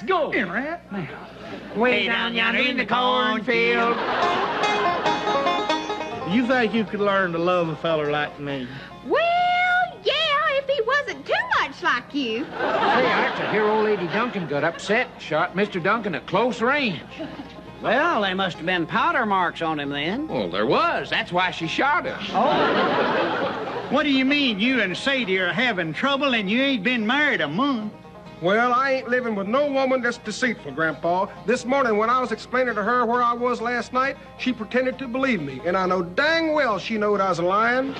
Let's go. Here, Rat. Way down yonder in the cornfield. You think you could learn to love a feller like me? Well, yeah, if he wasn't too much like you. Say, Arch, I hear old Lady Duncan got upset and shot Mr. Duncan at close range. Well, there must have been powder marks on him then. Well, there was. That's why she shot us. What do you mean you and Sadie are having trouble and you ain't been married a month? Well, I ain't living with no woman that's deceitful, Grandpa. This morning when I was explaining to her where I was last night, she pretended to believe me, and I know dang well she knowed I was lying.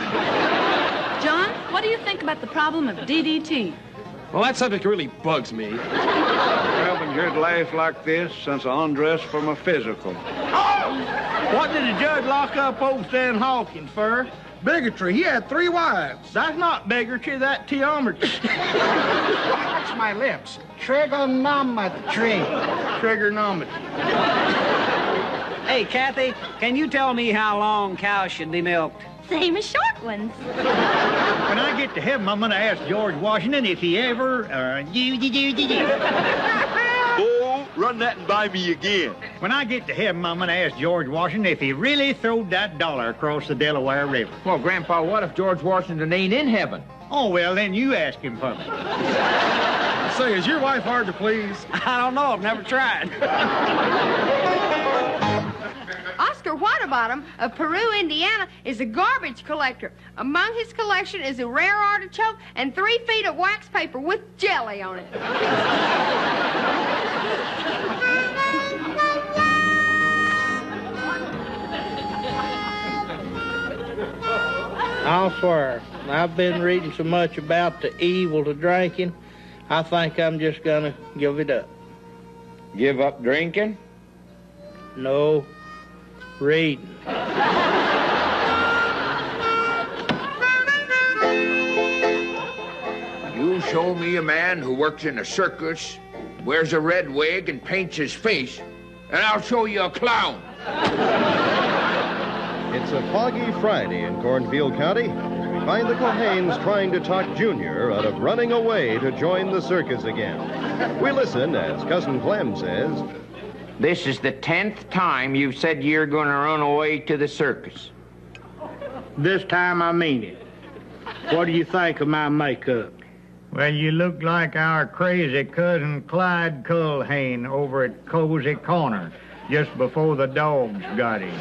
John, what do you think about the problem of DDT? Well, that subject really bugs me. I haven't heard life like this since I undressed for my physical. What did the judge lock up old Stan Hawkins for? Bigotry. He had 3 wives. That's not bigotry, that's theometry. Watch my lips. Trigonometry. Trigonometry. Hey, Kathy, can you tell me how long cows should be milked? Same as short ones. When I get to heaven, I'm gonna ask George Washington if he ever, Oh, run that and buy me again. When I get to heaven, I'm gonna ask George Washington if he really throwed that dollar across the Delaware River. Well, Grandpa, what if George Washington ain't in heaven? Oh, well, then you ask him for me. Say, is your wife hard to please? I don't know. I've never tried. Oscar Whitebottom of Peru, Indiana, is a garbage collector. Among his collection is a rare artichoke and 3 feet of wax paper with jelly on it. I'll swear, I've been reading so much about the evil to drinking, I think I'm just gonna give it up. Give up drinking? No, reading. You show me a man who works in a circus, wears a red wig and paints his face, and I'll show you a clown. It's a foggy Friday in Cornfield County. We find the Cohanes trying to talk Junior out of running away to join the circus again. We listen as Cousin Clem says, This is the 10th time you've said you're going to run away to the circus. This time I mean it. What do you think of my makeup? Well, you look like our crazy cousin Clyde Culhane over at Cozy Corner, just before the dogs got him.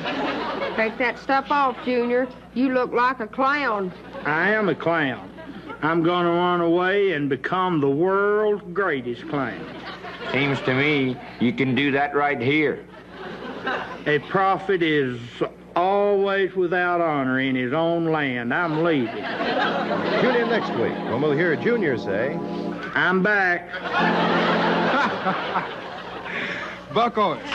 Take that stuff off, Junior. You look like a clown. I am a clown. I'm gonna run away and become the world's greatest clown. Seems to me you can do that right here. A prophet is always without honor in his own land. I'm leaving. tune in next week when we'll hear Junior say, I'm back. Buck on it.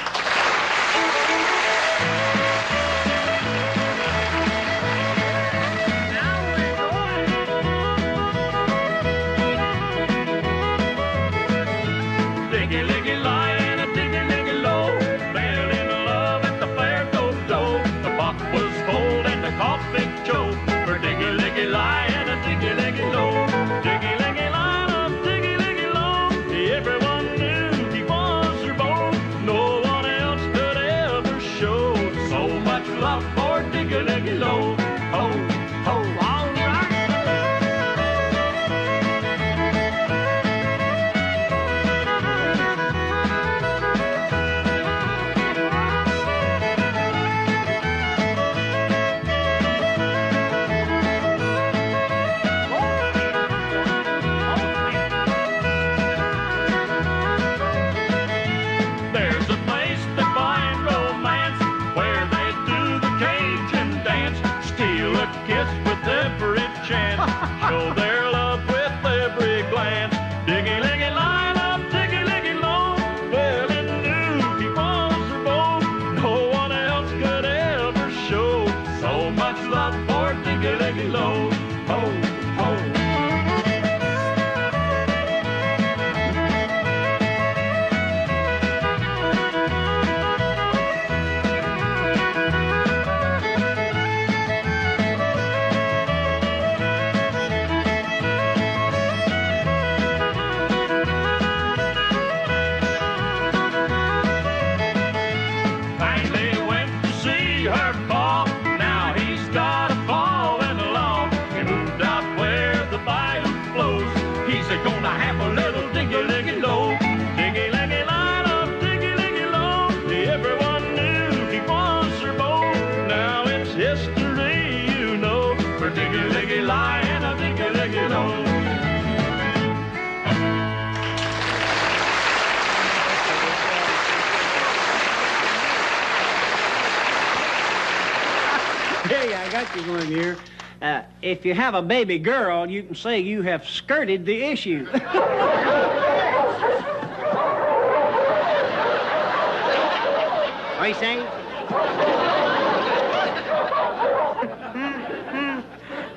Everyone knew he was her beau. No one Excuse me here. If you have a baby girl, you can say you have skirted the issue. What are you saying?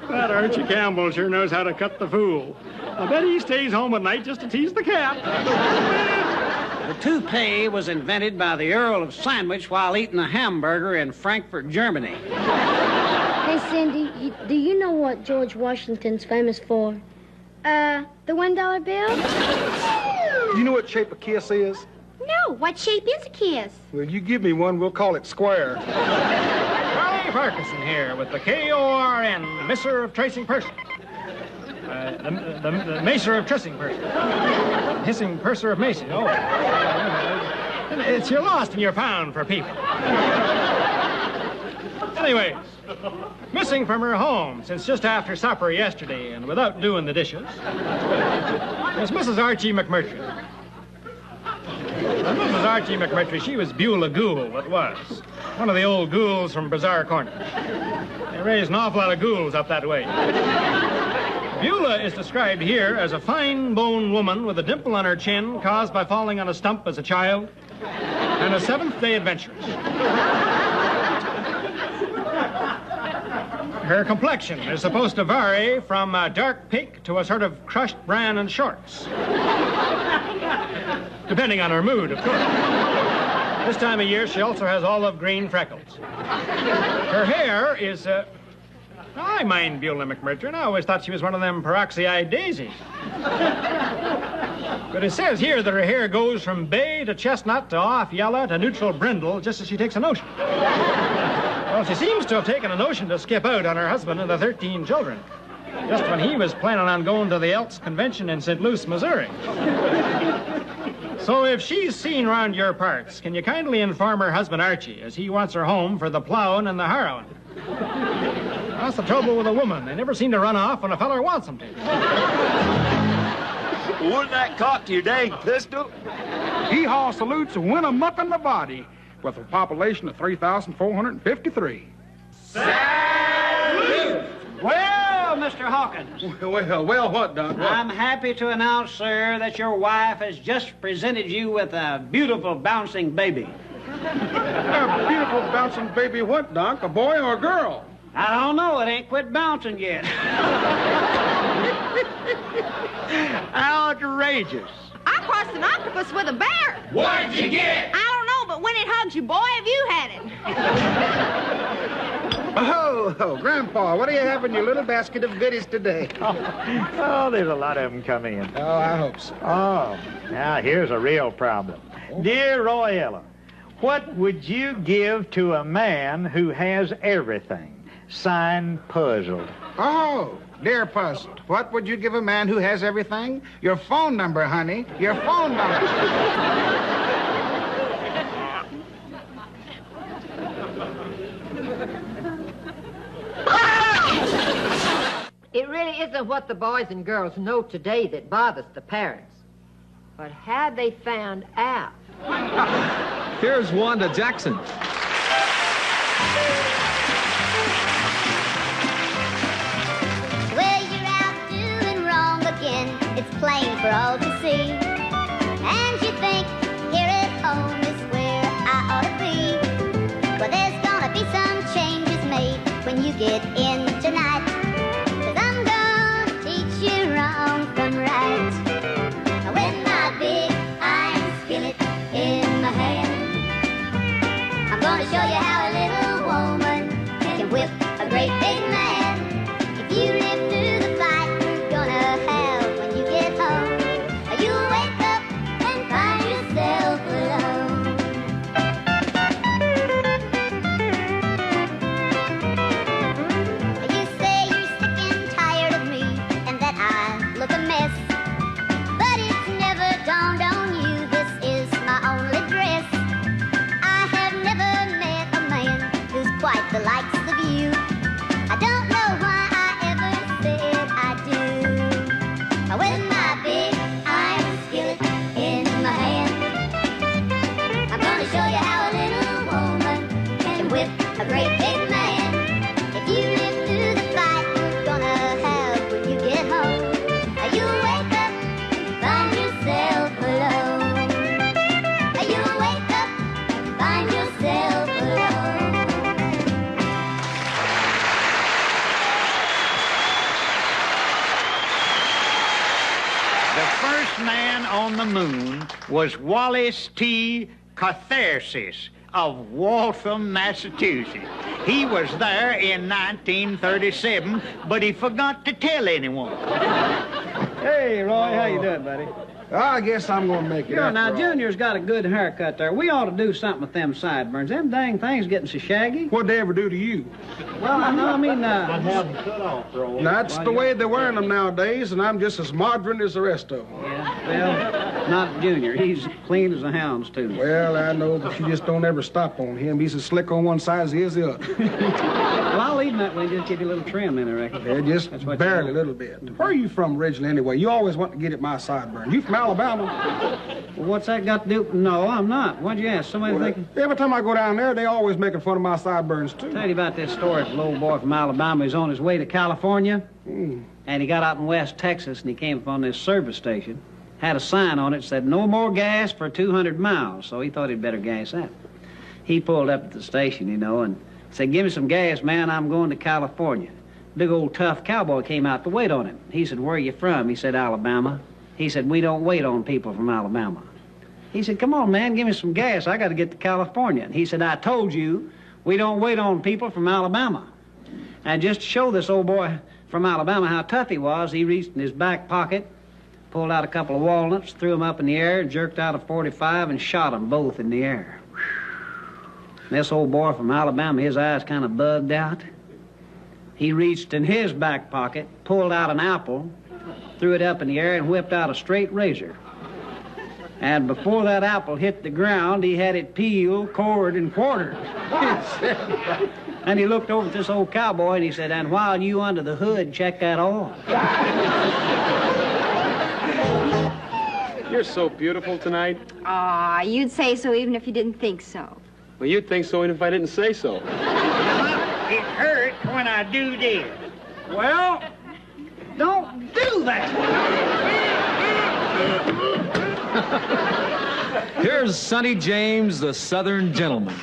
That Archie Campbell sure knows how to cut the fool. I bet he stays home at night just to tease the cat. The toupee was invented by the Earl of Sandwich while eating a hamburger in Frankfurt, Germany. Hey, Cindy, do you know what George Washington's famous for? The $1 bill? You know what shape a kiss is? No, what shape is a kiss? Well, you give me one, we'll call it square. Charlie Parkinson here with the KORN, Misser of Tracing Person. The Macer of Trissing Person. Hissing Purser of Mason. Oh. It's you're lost in your pound for people. Anyways, missing from her home since just after supper yesterday and without doing the dishes is Mrs. Archie McMurtry. Now, Mrs. Archie McMurtry, she was Beulah Gould, it was. One of the old ghouls from Bazaar Corner. They raised an awful lot of ghouls up that way. Beulah is described here as a fine-boned woman with a dimple on her chin caused by falling on a stump as a child and a seventh-day adventuress. Her complexion is supposed to vary from a dark pink to a sort of crushed bran and shorts. Depending on her mood, of course. This time of year, she also has olive green freckles. Her hair is, I mind Beulah McMurtry, and I always thought she was one of them peroxide daisies. But it says here that her hair goes from bay to chestnut to off yellow to neutral brindle just as she takes a notion. Well, she seems to have taken a notion to skip out on her husband and the 13 children, just when he was planning on going to the Elks Convention in St. Louis, Missouri. So if she's seen around your parts, can you kindly inform her husband Archie, as he wants her home for the plowing and the harrowing? That's the trouble with a woman. They never seem to run off when a feller wants them to. Wouldn't that cock your dang pistol? Hee-haw salutes and win 'em up in the body with a population of 3,453. Salute! Well, Mr. Hawkins. Well, what, Doc? What? I'm happy to announce, sir, that your wife has just presented you with a beautiful bouncing baby. A beautiful bouncing baby what, Doc? A boy or a girl? I don't know. It ain't quit bouncing yet. Outrageous. I crossed an octopus with a bear. What'd you get? I don't know, but when it hugs you, boy, have you had it. Oh, Grandpa, what do you have in your little basket of goodies today? Oh, there's a lot of them come in. Oh, I hope so. Oh, now here's a real problem. Dear Royella, what would you give to a man who has everything? Signed, Puzzled. Oh, dear Puzzled, what would you give a man who has everything? Your phone number, honey. Your phone number. It really isn't what the boys and girls know today that bothers the parents, but how they found out. Here's Wanda Jackson. Well, you're out doing wrong again. It's plain for all to see. And you think here at home is where I ought to be. Well, there's gonna be some changes made when you get in tonight. 'Cause I'm gonna teach you wrong from right. With my big iron skillet in my hand, I'm gonna show you how a little woman can whip a great big man. If you live through the fight we're gonna have when you get home, you'll wake up and find yourself alone. You say you're sick and tired of me and that I look a mess, but it's never dawned on you this is my only dress. I have never met a man who's quite the likes of you. I don't know why I ever said I do. With my big iron skillet in my hand, I'm gonna show you how a little woman can whip a great big man. If you live The first man on the moon was Wallace T. Catharsis of Waltham, Massachusetts. He was there in 1937, but he forgot to tell anyone. Hey, Roy, how you doing, buddy? I guess I'm going to make it. Sure, now, Junior's got a good haircut there. We ought to do something with them sideburns. Them dang things getting so shaggy. What'd they ever do to you? Well, I mean, I have them cut off, Roy. That's the way they're wearing them nowadays, and I'm just as modern as the rest of them. Yeah, well, not Junior. He's clean as a hound's tooth. Well, I know, but you just don't ever stop on him. He's as slick on one side as he is the other. Well, I'll leave him that way. Just give you a little trim in, I reckon. Yeah, just barely a little bit. Where are you from originally, anyway? You always want to get at my sideburn. You from Alabama? Well, what's that got to do? No, I'm not. What'd you ask? Somebody thinking? Every time I go down there, they always making fun of my sideburns, too. Tell you about this story. It's a little boy from Alabama. He's on his way to California, and he got out in West Texas, and he came upon this service station. Had a sign on it that said, "No more gas for 200 miles." So he thought he'd better gas that. He pulled up at the station, you know, and said, "Give me some gas, man. I'm going to California." Big old tough cowboy came out to wait on him. He said, "Where are you from?" He said, "Alabama." He said, "We don't wait on people from Alabama." He said, "Come on, man, give me some gas. I got to get to California." And he said, "I told you, we don't wait on people from Alabama." And just to show this old boy from Alabama how tough he was, he reached in his back pocket, pulled out a couple of walnuts, threw them up in the air, jerked out a .45, and shot them both in the air. This old boy from Alabama, his eyes kind of bugged out. He reached in his back pocket, pulled out an apple, threw it up in the air, and whipped out a straight razor. And before that apple hit the ground, he had it peeled, cored, and quartered. And he looked over at this old cowboy, and he said, "And while you under the hood, check that oil." You're so beautiful tonight. Aw, you'd say so even if you didn't think so. Well, you'd think so even if I didn't say so. It hurts when I do this. Well, don't do that. Here's Sonny James, the Southern Gentleman.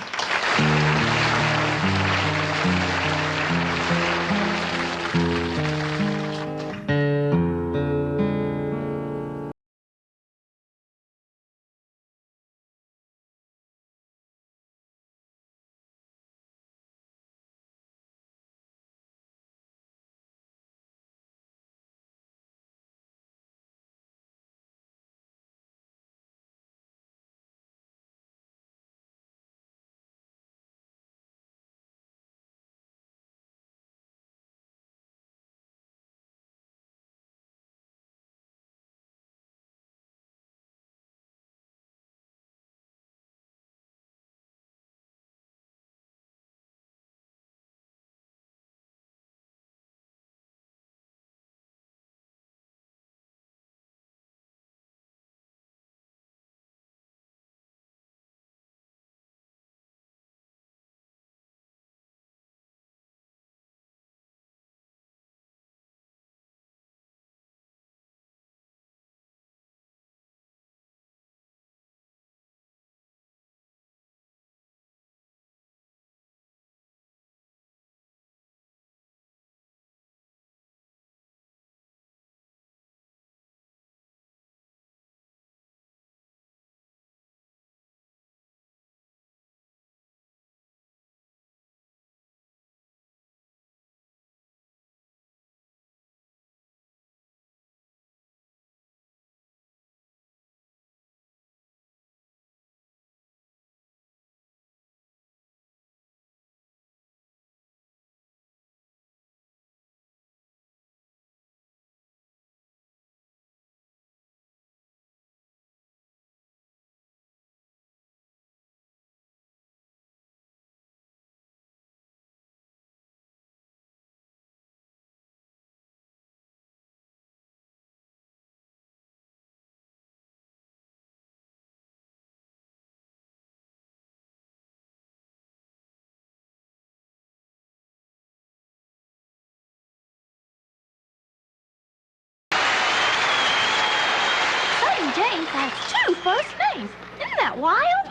James has 2 first names. Isn't that wild?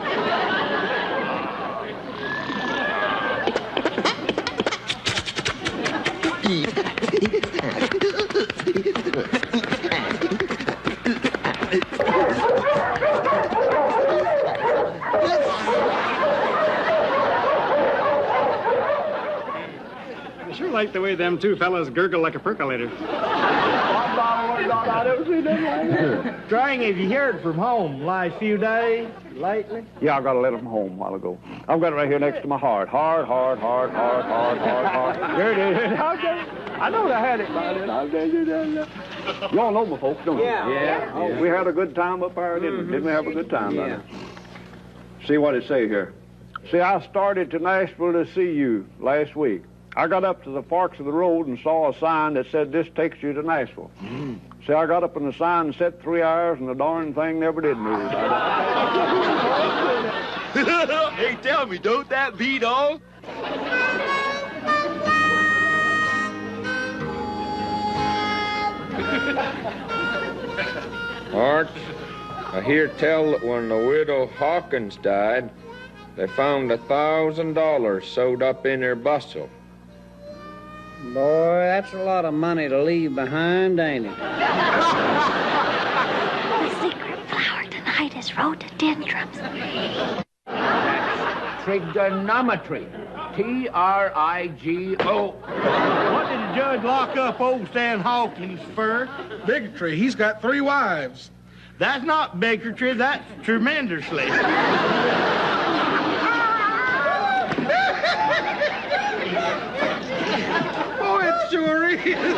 I sure like the way them two fellas gurgle like a percolator. Strang, have you heard from home last few days, lately? Yeah, I got a letter from home a while ago. I've got it right here next to my heart. Heart. There it is. I know I had it by then. Y'all know my folks, don't you? Yeah. Oh, we had a good time up there, didn't we? Didn't we have a good time? Yeah. See what it say here. See, I started to Nashville to see you last week. I got up to the forks of the road and saw a sign that said, "This takes you to Nashville." See, I got up in the sign and sat 3 hours, and the darn thing never did move. Hey, tell me, don't that beat all? Art, I hear tell that when the widow Hawkins died, they found $1,000 sewed up in her bustle. Boy, that's a lot of money to leave behind, ain't it? The secret flower tonight is rhododendrons. Trigonometry. T-R-I-G-O. What did the judge lock up old Stan Hawkins for? Bigotry. He's got 3 wives. That's not bigotry, that's tremendously. Oh, it sure is.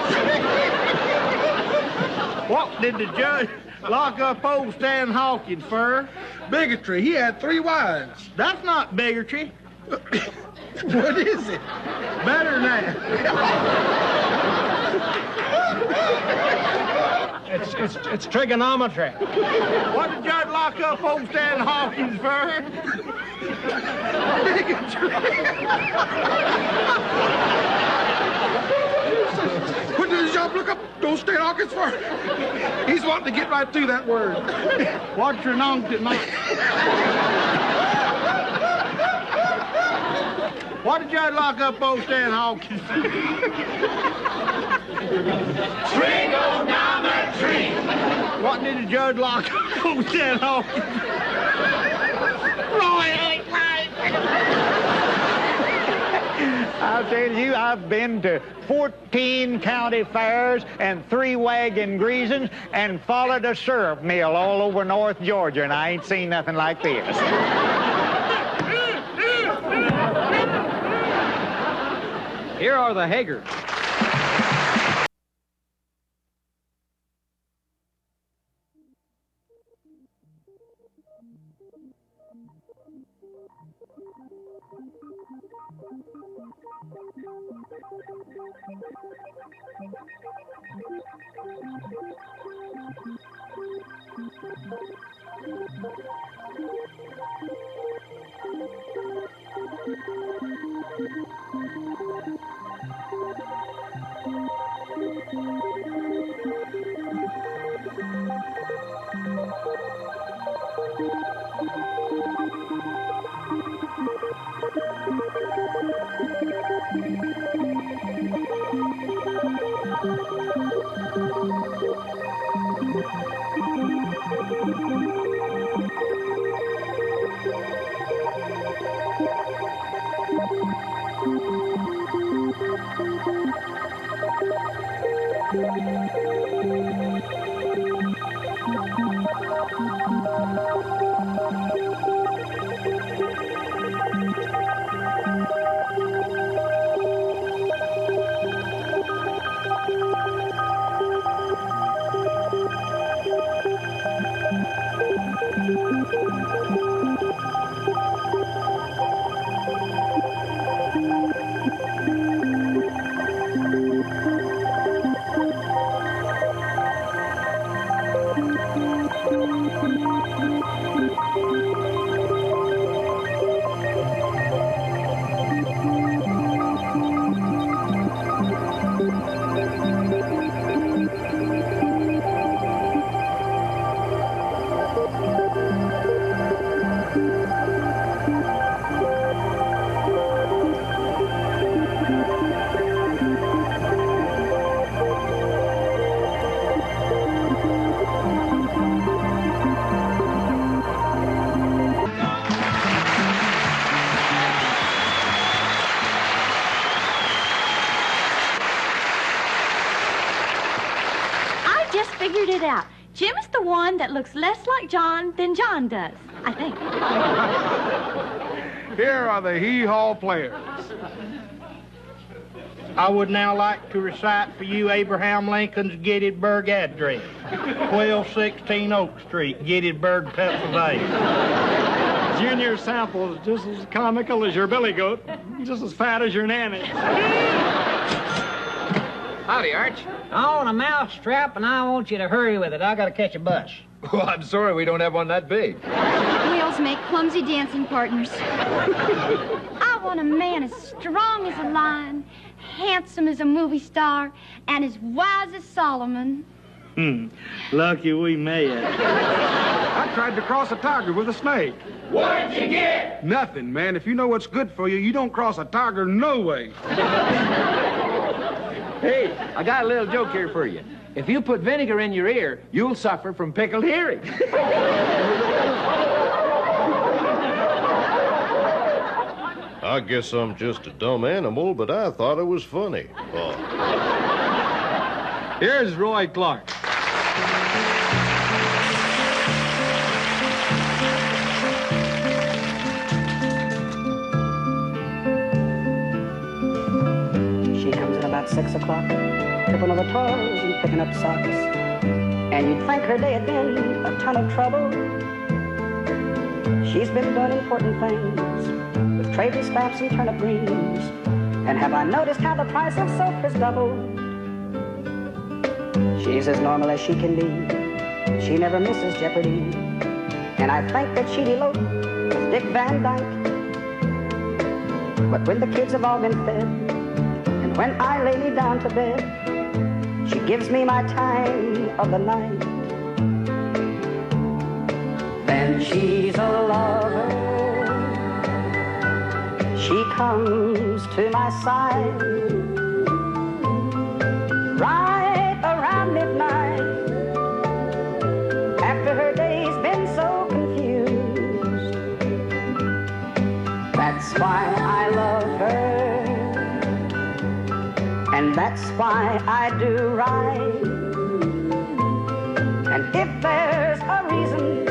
What did the judge lock up old Stan Hawkins for? Bigotry. He had 3 wives. That's not bigotry. What is it? Better than that. It's trigonometry. What did the judge lock up old Stan Hawkins for? What did the judge look up those Stan Hawkins for? He's wanting to get right through that word. What's your non-tonight? What did the judge lock up old Stan Hawkins for? Trigonometry. What did the judge lock up old Stan Hawkins for? I'll tell you, I've been to 14 county fairs and 3 wagon greasings and followed a syrup mill all over North Georgia, and I ain't seen nothing like this. Here are the Hagers. that looks less like John than John does, I think. Here are the hee-haw players. I would now like to recite for you Abraham Lincoln's Gettysburg Address, 1216 Oak Street, Gettysburg, Pennsylvania. Junior Sample is just as comical as your billy goat, just as fat as your nanny. Howdy, Arch. On a mousetrap, and I want you to hurry with it. I gotta catch a bus. Well, I'm sorry we don't have one that big. Wheels make clumsy dancing partners. I want a man as strong as a lion, handsome as a movie star, and as wise as Solomon. Lucky we met. I tried to cross a tiger with a snake. What'd you get? Nothing, man. If you know what's good for you, you don't cross a tiger no way. Hey, I got a little joke here for you. If you put vinegar in your ear, you'll suffer from pickled hearing. I guess I'm just a dumb animal, but I thought it was funny. Here's Roy Clark. She comes at about 6 o'clock, tripping over toys and picking up socks. And you'd think her day had been a ton of trouble. She's been doing important things with trading stamps and turnip greens. And have I noticed how the price of soap has doubled? She's as normal as she can be. She never misses Jeopardy. And I think that she'd elope with Dick Van Dyke. But when the kids have all been fed, and when I lay me down to bed, she gives me my time of the night. Then she's a lover. She comes to my side right around midnight, after her day's been so confused. That's why I love her, and that's why I do right. And if there's a reason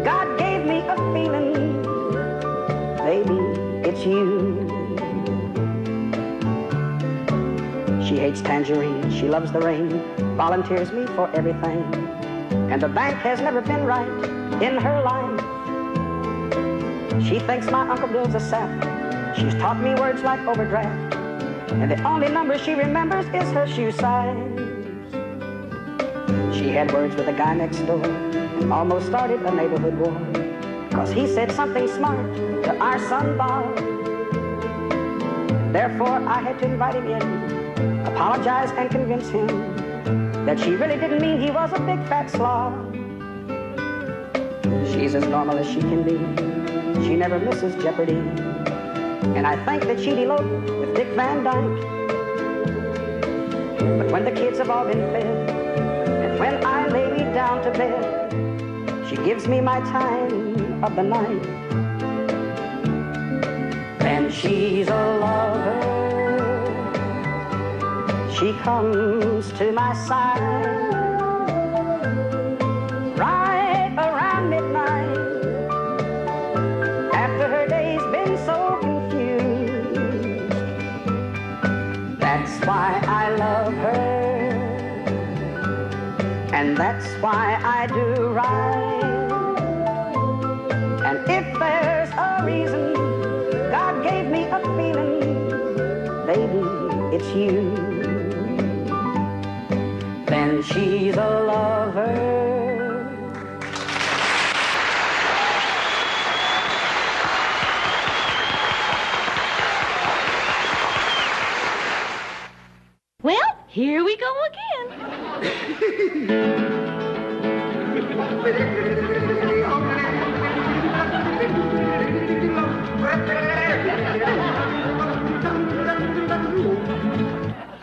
God gave me a feeling, baby, it's you. She hates tangerine, she loves the rain, volunteers me for everything. And the bank has never been right in her life. She thinks my Uncle Bill's a sap. She's taught me words like overdraft. And the only number she remembers is her shoe size. She had words with a guy next door and almost started a neighborhood war, 'cause he said something smart to our son Bob. Therefore, I had to invite him in, apologize and convince him that she really didn't mean he was a big fat slob. She's as normal as she can be. She never misses Jeopardy. And I think that she'd elope with Dick Van Dyke. But when the kids have all been fed, and when I lay me down to bed, she gives me my time of the night. And she's a lover. She comes to my side right around midnight, after her day's been so confused. That's why I love her, and that's why I do right. And if there's a reason God gave me a feeling, baby, it's you. Then she's a lover. Well, here we go again.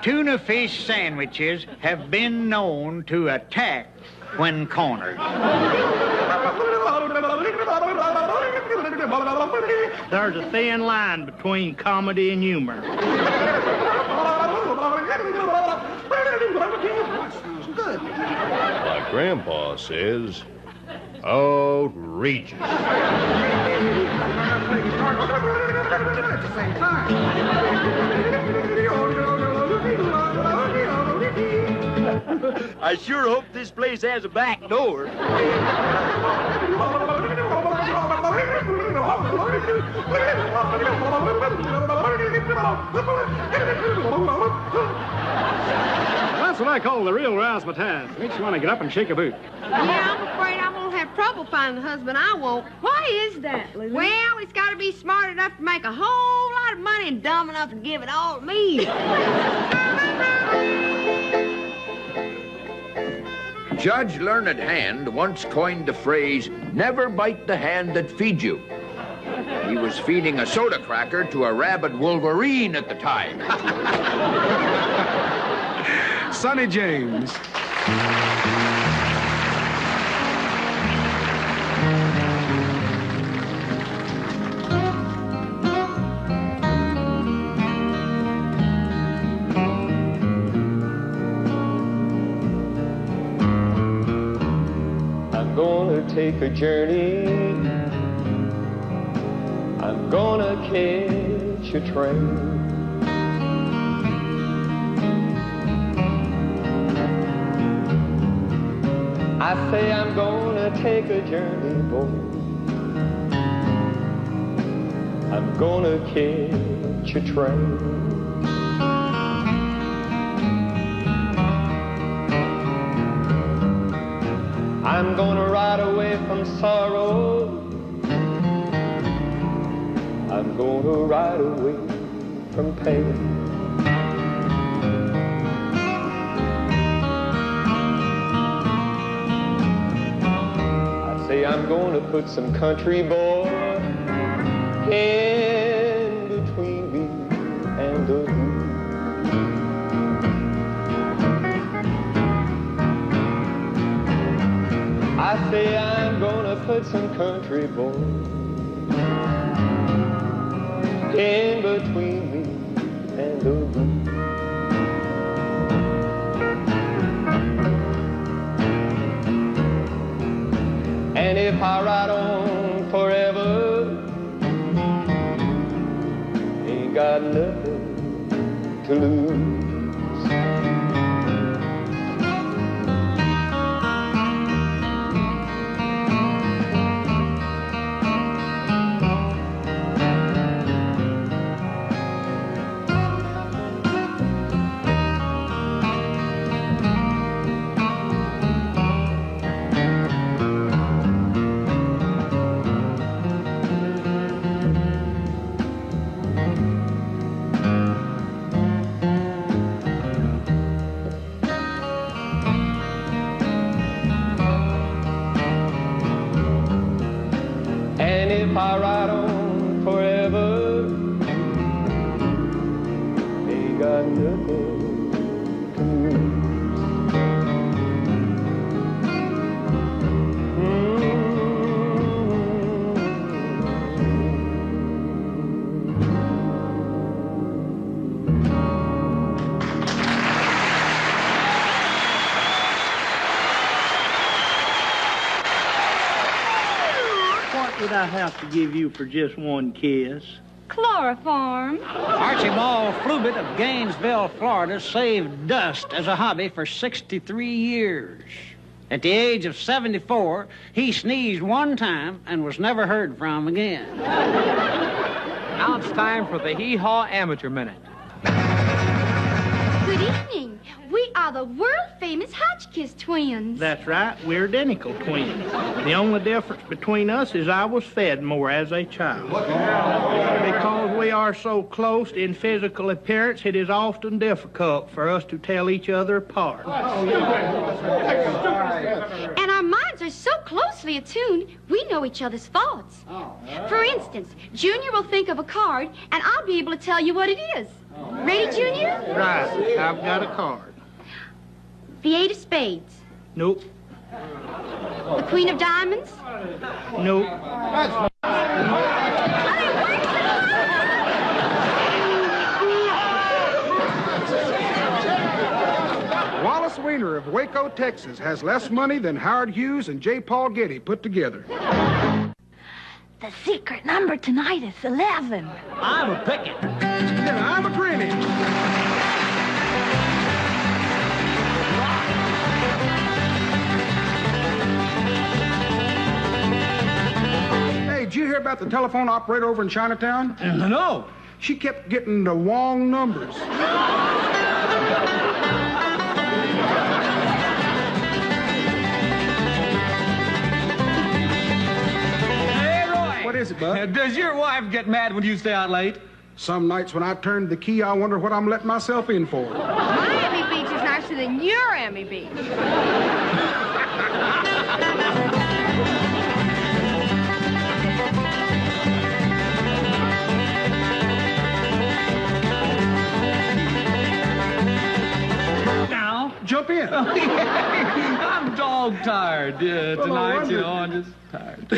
Tuna fish sandwiches have been known to attack when cornered. There's a thin line between comedy and humor. Good. Like Grandpa says, outrageous. I sure hope this place has a back door. That's what I call the real razzmatazz. Makes you want to get up and shake a boot. Yeah, I'm afraid I'm going to have trouble finding the husband I want. Why is that, Lulu? Well, he's got to be smart enough to make a whole lot of money and dumb enough to give it all to me. Judge Learned Hand once coined the phrase, never bite the hand that feeds you. He was feeding a soda cracker to a rabid wolverine at the time. Sonny James. I'm gonna take a journey. I'm gonna catch a train. I say I'm gonna take a journey, boy. I'm gonna catch a train. I'm gonna ride away from sorrow. I'm gonna ride away from pain. Say I'm gonna put some country boy in between me and the blue. I say I'm gonna put some country boy in between me and the blue. And if I ride on forever, ain't got nothing to lose. If I ride on forever, ain't got nothing to lose. What would I have to give you for just one kiss? Chloroform. Archibald Flubit of Gainesville, Florida, saved dust as a hobby for 63 years. At the age of 74, he sneezed one time and was never heard from again. Now it's time for the Hee Haw Amateur Minute. Good evening. We are the world-famous Hotchkiss twins. That's right, we're identical twins. The only difference between us is I was fed more as a child. Because we are so close in physical appearance, it is often difficult for us to tell each other apart. And our minds are so closely attuned, we know each other's thoughts. For instance, Junior will think of a card, and I'll be able to tell you what it is. Ready, Junior? Right, I've got a card. The 8 of spades. Nope. The Queen of diamonds. Nope. Wallace Wiener owner of Waco, Texas, has less money than Howard Hughes and J. Paul Getty put together. The secret number tonight is 11. I'm a picket. And I'm a grinning. Hey, did you hear about the telephone operator over in Chinatown? No. She kept getting the wrong numbers. What is it, bud? Does your wife get mad when you stay out late? Some nights when I turn the key, I wonder what I'm letting myself in for. Miami Beach is nicer than your Miami Beach. Now? Jump in. I'm dog tired tonight, you know, I'm just tired.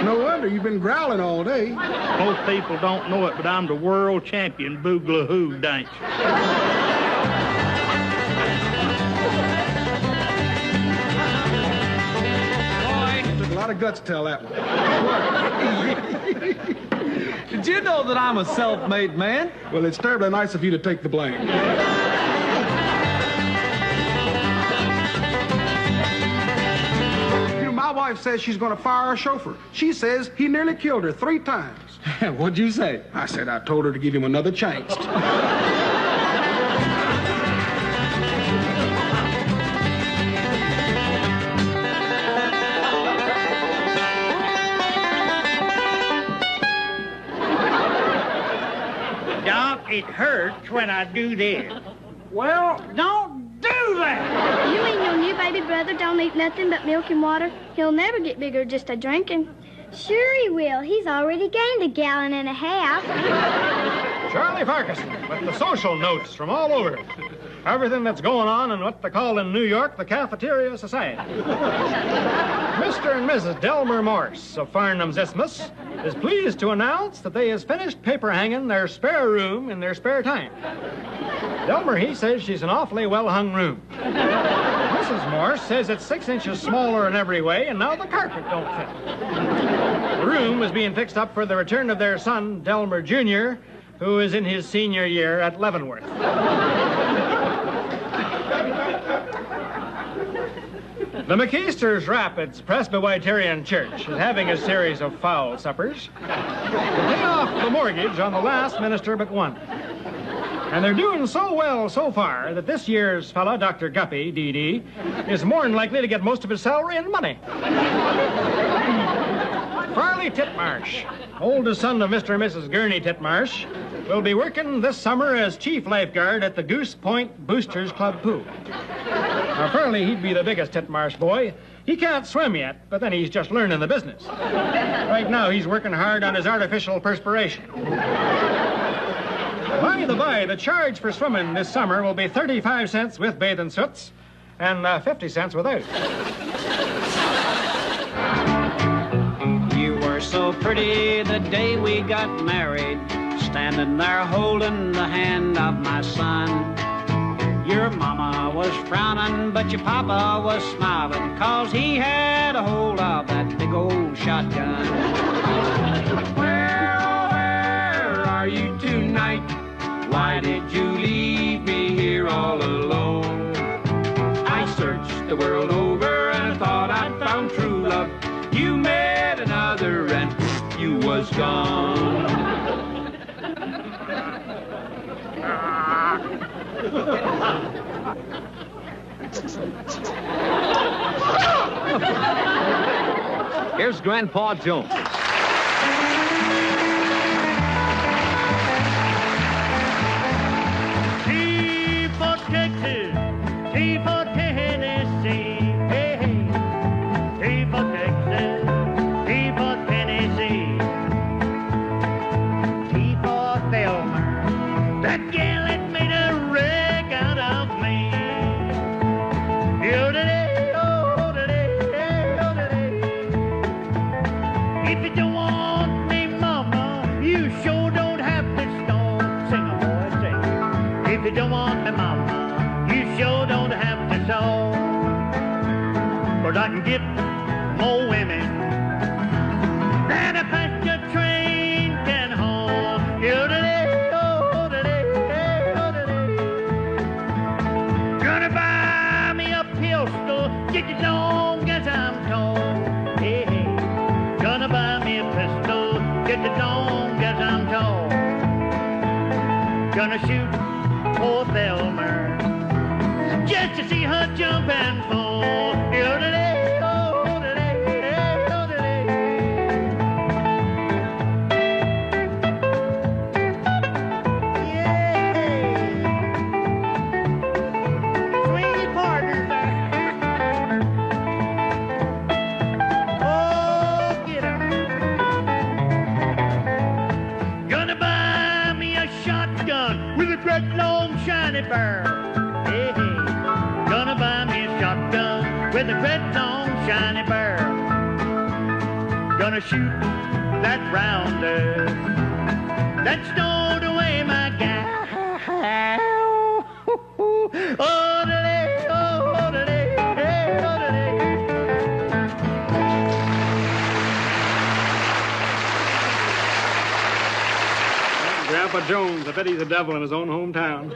No wonder you've been growling all day. Most people don't know it, but I'm the world champion boogaloo dancer. Took a lot of guts to tell that one. Did you know that I'm a self-made man? Well, it's terribly nice of you to take the blame. My wife says she's going to fire our chauffeur. She says he nearly killed her 3 times. What'd you say? I said I told her to give him another chance. Doc, it hurts when I do this. Well, don't do that! You and your new baby brother don't eat nothing but milk and water. He'll never get bigger just a drinking. Sure he will. He's already gained 1.5 gallons. Charlie Farquharson with the social notes from all over. Everything that's going on in what they call in New York the Cafeteria Society. Mr. and Mrs. Delmer Morse of Farnham's Isthmus is pleased to announce that they has finished paper hanging their spare room in their spare time. Delmer, he says she's an awfully well-hung room. Mrs. Morse says it's 6 inches smaller in every way, and now the carpet don't fit. The room is being fixed up for the return of their son, Delmer Jr., who is in his senior year at Leavenworth. The McKeesters Rapids Presbyterian Church is having a series of fowl suppers to pay off the mortgage on the last minister but one. And they're doing so well so far that this year's fella, Dr. Guppy, D.D., is more than likely to get most of his salary in money. Farley Titmarsh, oldest son of Mr. and Mrs. Gurney Titmarsh, will be working this summer as chief lifeguard at the Goose Point Boosters Club pool. Now, Farley, he'd be the biggest Titmarsh boy. He can't swim yet, but then he's just learning the business. Right now, he's working hard on his artificial perspiration. By the by, the charge for swimming this summer will be 35 cents with bathing suits and 50 cents without. You were so pretty the day we got married, standing there holding the hand of my son. Your mama was frowning, but your papa was smiling, 'cause he had a hold of that big old shotgun. Well, where are you tonight? Why did you leave me here all alone? I searched the world over and I thought I'd found true love. You met another and you was gone. Here's Grandpa Jones. T for Texas, T for Tennessee, hey, hey. T for Texas, T for Tennessee, T for Thelma, that gal that made a wreck out of me. If get more women than a passenger train can haul. Yodelay, oh, yodelay, yodelay. Gonna buy me a pistol, get it long as I'm tall. Hey, hey. Gonna buy me a pistol, get it long as I'm tall. Gonna shoot poor Thelma just to see her jump and fall. Yodelay, oh, yodelay, yodelay. Yeah. Swing partners. Oh, get 'em. Gonna buy me a shotgun with a great long shiny barrel. Hey, hey. Gonna buy me a shotgun with a great long shiny barrel. Gonna shoot that rounder that stowed away my gal. Odelay, oh, odelay, hey, odelay. Grandpa Jones, I bet he's a devil in his own hometown.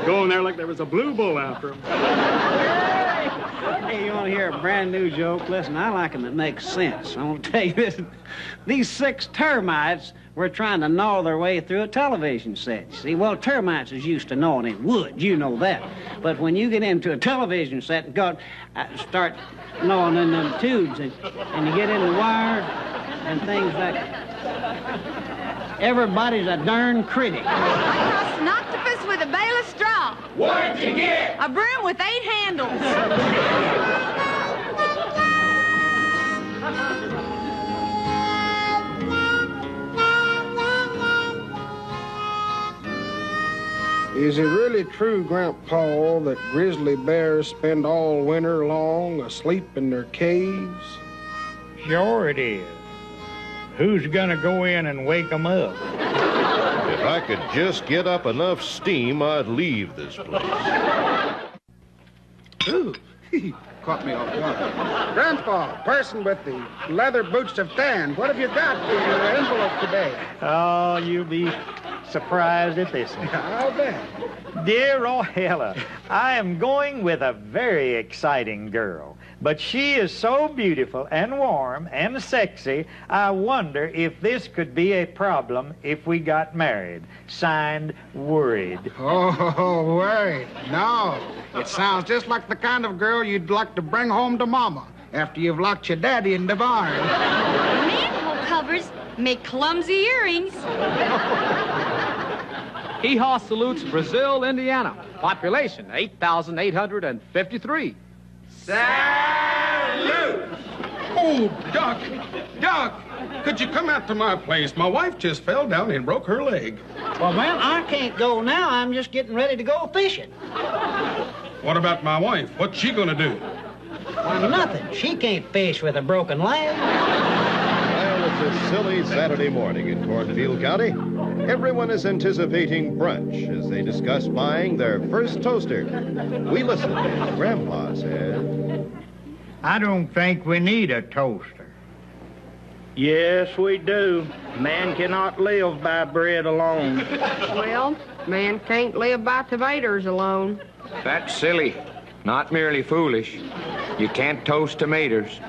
Going there like there was a blue bull after him. Hey, you want to hear a brand new joke? Listen, I like them that make sense. I want to tell you this. These 6 termites were trying to gnaw their way through a television set. You see, well, termites is used to gnawing in wood. You know that. But when you get into a television set and start gnawing in them tubes and you get in the wires and things like that, everybody's a darn critic. I crossed an octopus with a bale of straw. What'd you get? A broom with 8 handles. Is it really true, Grandpa, that grizzly bears spend all winter long asleep in their caves? Sure it is. Who's gonna go in and wake 'em up? If I could just get up enough steam, I'd leave this place. Ooh, caught me off guard. Grandpa, person with the leather boots of tan, what have you got in your envelope today? Oh, you'll be surprised at this one. I'll bet. Dear Rohella, I am going with a very exciting girl. But she is so beautiful and warm and sexy, I wonder if this could be a problem if we got married. Signed, Worried. Oh, worried. No. It sounds just like the kind of girl you'd like to bring home to Mama after you've locked your daddy in the barn. Manhole covers make clumsy earrings. Hee-haw salutes Brazil, Indiana. Population, 8,853. Salute! Oh, Doc, could you come out to my place? My wife just fell down and broke her leg. Well, man, I can't go now. I'm just getting ready to go fishing. What about my wife? What's she gonna do? Well, nothing. She can't fish with a broken leg. Well, it's a silly Saturday morning in Cornfield County. Everyone is anticipating brunch as they discuss buying their first toaster. We listen as Grandpa says, I don't think we need a toaster. Yes, we do. Man cannot live by bread alone. Well, man can't live by tomatoes alone. That's silly, not merely foolish. You can't toast tomatoes.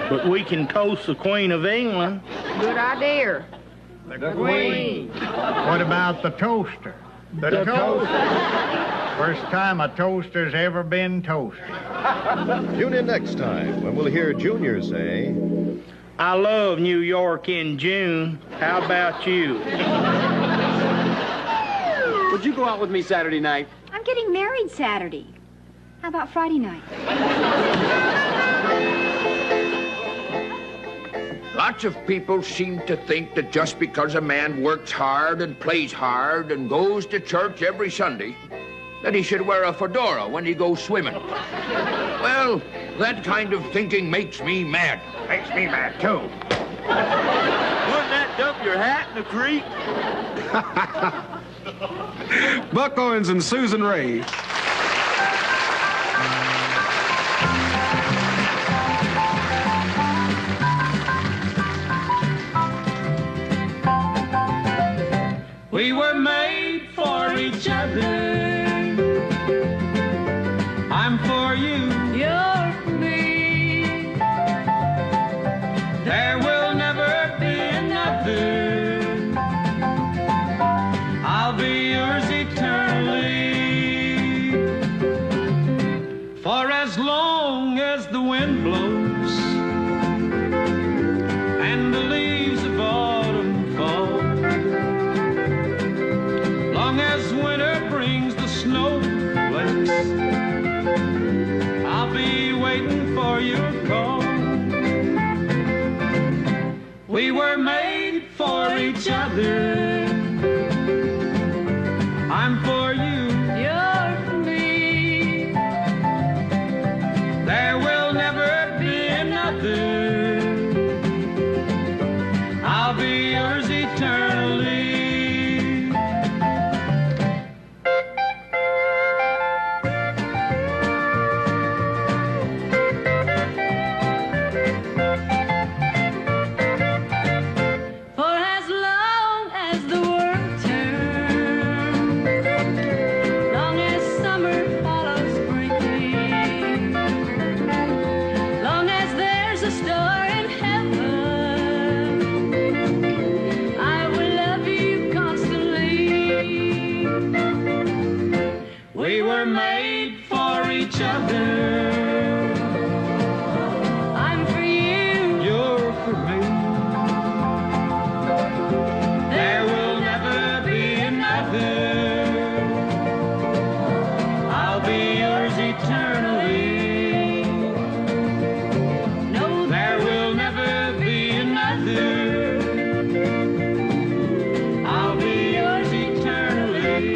But we can toast the Queen of England. Good idea. The Queen. What about the toaster? The toaster. First time a toaster's ever been toasted. Tune in next time when we'll hear Junior say, I love New York in June. How about you? Would you go out with me Saturday night? I'm getting married Saturday. How about Friday night? Lots of people seem to think that just because a man works hard and plays hard and goes to church every Sunday, that he should wear a fedora when he goes swimming. Well, that kind of thinking makes me mad. Makes me mad, too. Wouldn't that dump your hat in the creek? Buck Owens and Susan Ray. each other. I'm for you, you're for me. There will never be another. I'll be yours eternally. For as long as the world turns, long as summer follows spring, long as there's a star in heaven, I will love you constantly. We were made for each other. I'm for you, you're for me. There will never be another. I'll be yours eternally. No, there will never be another. I'll be yours eternally.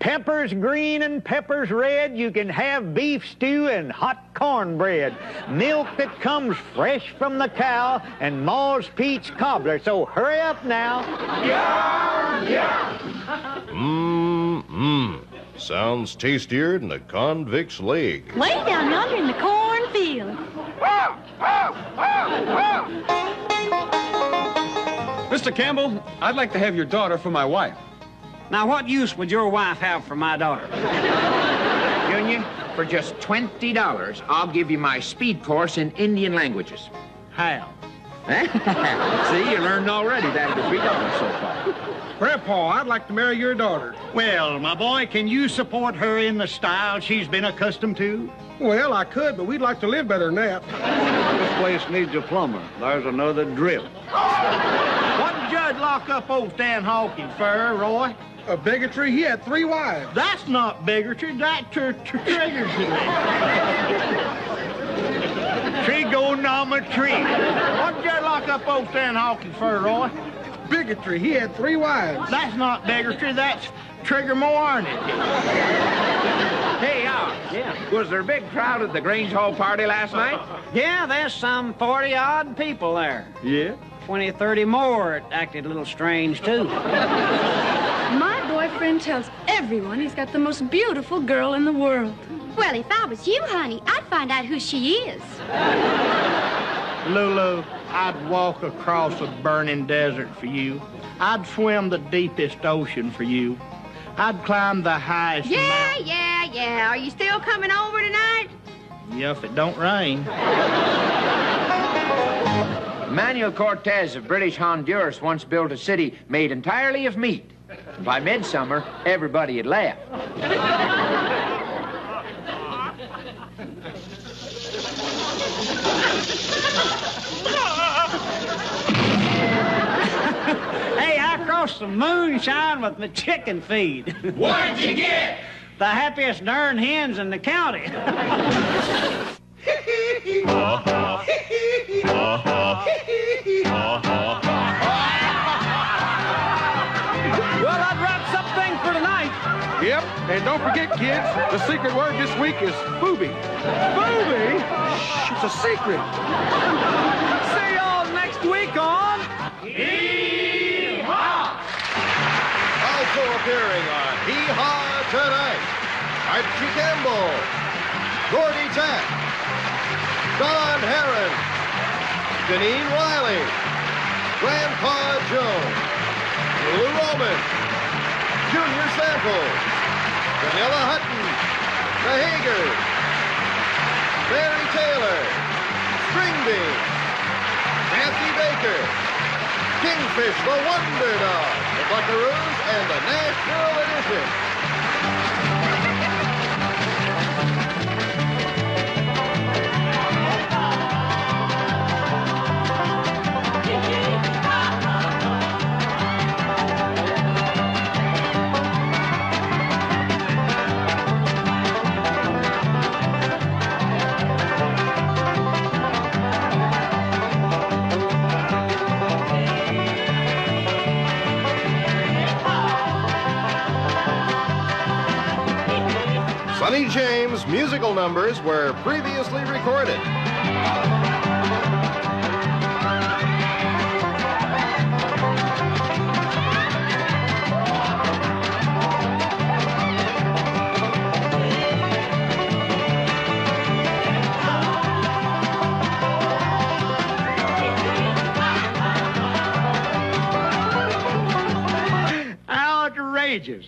Peppers green and peppers red, you can have beef stew and hot cornbread. Milk that comes fresh from the cow, and Ma's peach cobbler. So hurry up now. Sounds tastier than a convict's leg. Way down yonder in the cornfield. Mr. Campbell, I'd like to have your daughter for my wife. Now, what use would your wife have for my daughter? Junior, for just $20, I'll give you my speed course in Indian languages. How? See, you learned already that at $3 so far. Grandpa, I'd like to marry your daughter. Well, my boy, can you support her in the style she's been accustomed to? Well, I could, but we'd like to live better than that. This place needs a plumber. There's another drip. What did Judge lock up old Stan Hawkins for, Roy? A bigotry? He had 3 wives. That's not bigotry, that's triggers Trigonometry. What did Judge lock up old Stan Hawkins for, Roy? Bigotry. He had 3 wives. That's not bigotry, that's triggermorality. Hey, Yeah. was there a big crowd at the Grange Hall party last night? Yeah, there's some 40-odd people there. Yeah. 20 or 30 more that acted a little strange, too. My boyfriend tells everyone he's got the most beautiful girl in the world. Well, if I was you, honey, I'd find out who she is. Lulu, I'd walk across a burning desert for you. I'd swim the deepest ocean for you. I'd climb the highest mountain. Yeah. Are you still coming over tonight? Yeah, if it don't rain. Manuel Cortez of British Honduras once built a city made entirely of meat. By midsummer, everybody had laughed. Hey, I crossed the moonshine with my chicken feed. What'd you get? The happiest darn hens in the county. Well, that wraps up things for tonight. Yep, and don't forget, kids, the secret word this week is booby. Booby? Shh, it's a secret. See y'all next week on... Also appearing on Hee Haw Tonight, Archie Campbell, Gordy Tack, Don Herron, Janine Riley, Grandpa Jones, Lou Roman, Junior Sample, Vanilla Hutton, The Hagers, Mary Taylor, String Bean, Nancy Baker, Kingfish the Wonder Dog, the Buckaroos, and the Nashville Edition. Sonny James musical numbers were previously recorded. Outrageous.